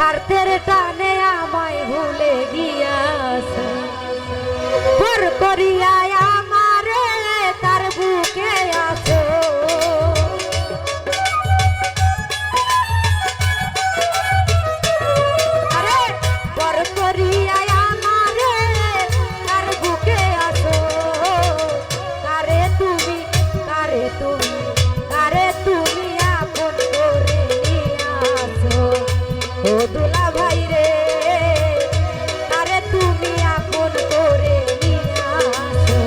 স্বার্থের টানে আমায় ভুলে গিয়াছে পর করিয়া আমারে তার বুকে আছো আরে পর করিয়া আমারে তার বুকে আছো কারে তুমি কারে তুমি কারে তুমি আপন করে নিয়ে আছো ও দুলা ভাই রে আরে তুমি আপন করে নিয়ে আসো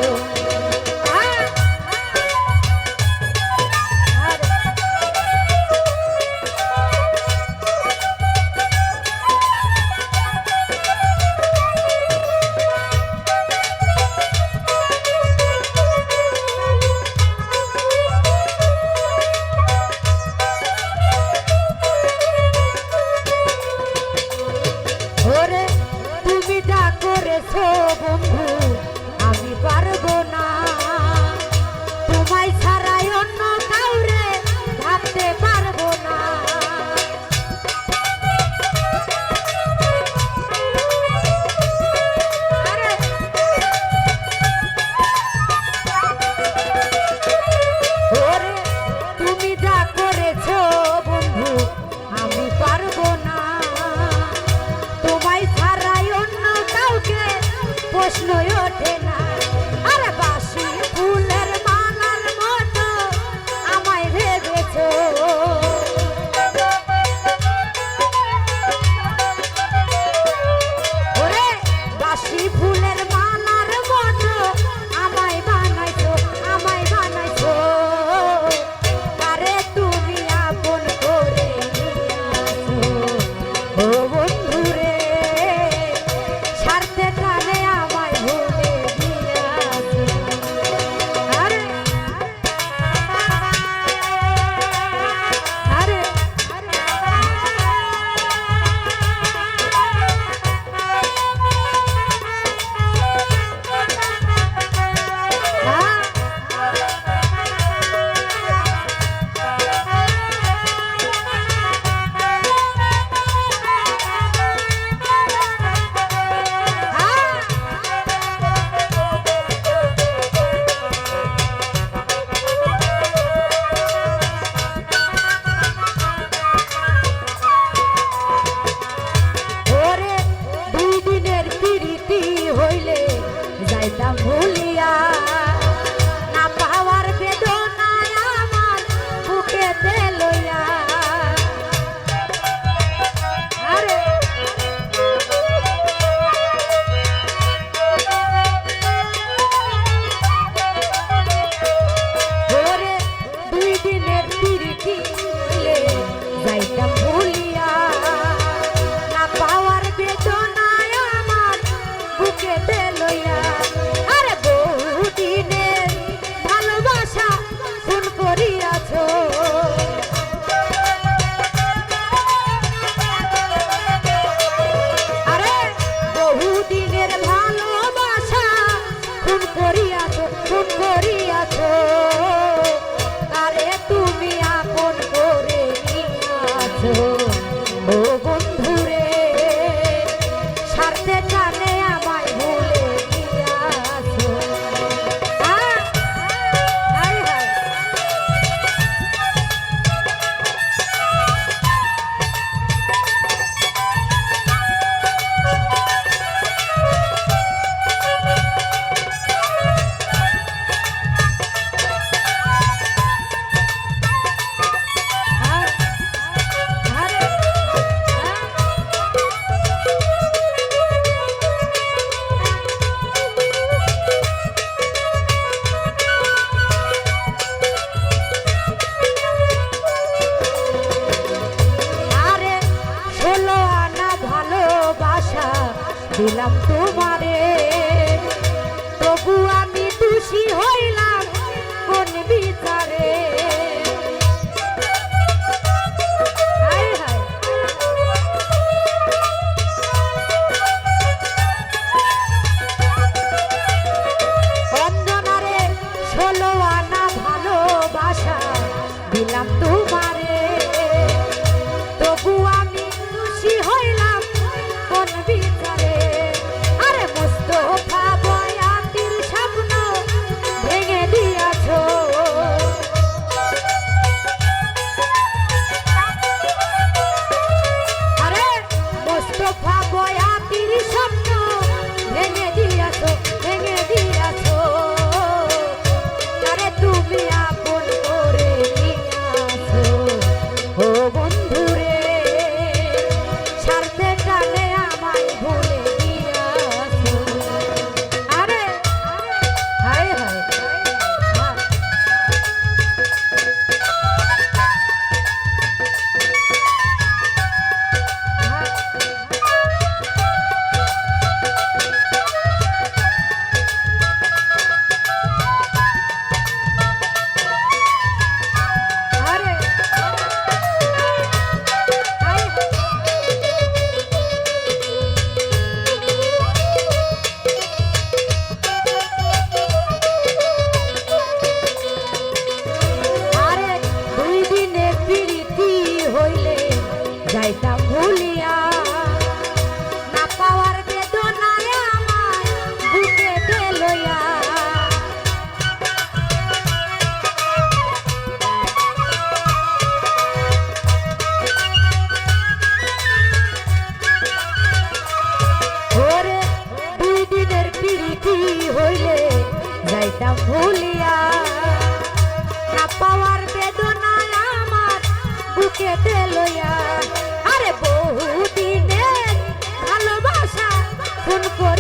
ওরে তুমি যা করেছো বন্ধু আমি পারবো না তোমায় ছাড়াই অন্য কাউরে ভাবতে পারবো না আরে ওরে তুমি যা করেছো বন্ধু আমি পারবো না তোমায় ছাড়াই অন্য কাউকে প্রশ্নই ওঠে না আরে বাসি ফুলের মালার মতো আমায় ভেবেছো ওরে বাসি ফুলের মালার মতো আমায় বানাইছো আরে তুমি আপন করে নিয়ে আসো ও বন্ধু রে স্বার্থে টানে আমায় ভুলে গিয়াছো আরে আরে ওরে দুই দিনের পিরিতি হইলে যাইতাম ভুলিয়া না পাওয়ার বেদনায় আমার বুকেতে লইয়া আরে ওরে দুই দিনের পিরিতি হইলে যাইতাম ভুলিয়া না পাওয়ার বেদনায় আমার বুকেতে লইয়া আরে বহুদিনের ভালোবাসা খুন করিয়াছো আরে বহুদিনের ভালোবাসা খুন করিয়াছো আরে তুমি আপন করে নিয়ে আছো ও বন্ধু রে স্বার্থে টানে আমায় ভুলে গিয়াছো হায় হায় দিলাম তোমারে তবু আমি দোষী হইলাম কোন বিচারে হায় হায় অঞ্জনারে 16 আনা ভালোবাসা দিলাম তোমারে তবু আমি দোষী হইলাম যাইতাম ভুলিয়া না পাওয়ার বেদনায় আমার বুকেতে লইয়া ওরে দুই দিনের পিড়িতি হইলে যাইতাম ভুলিয়া না পাওয়ার বেদনায় আমার বুকেতে লইয়া আরে বহুদিনের ভালোবাসা ফোন করে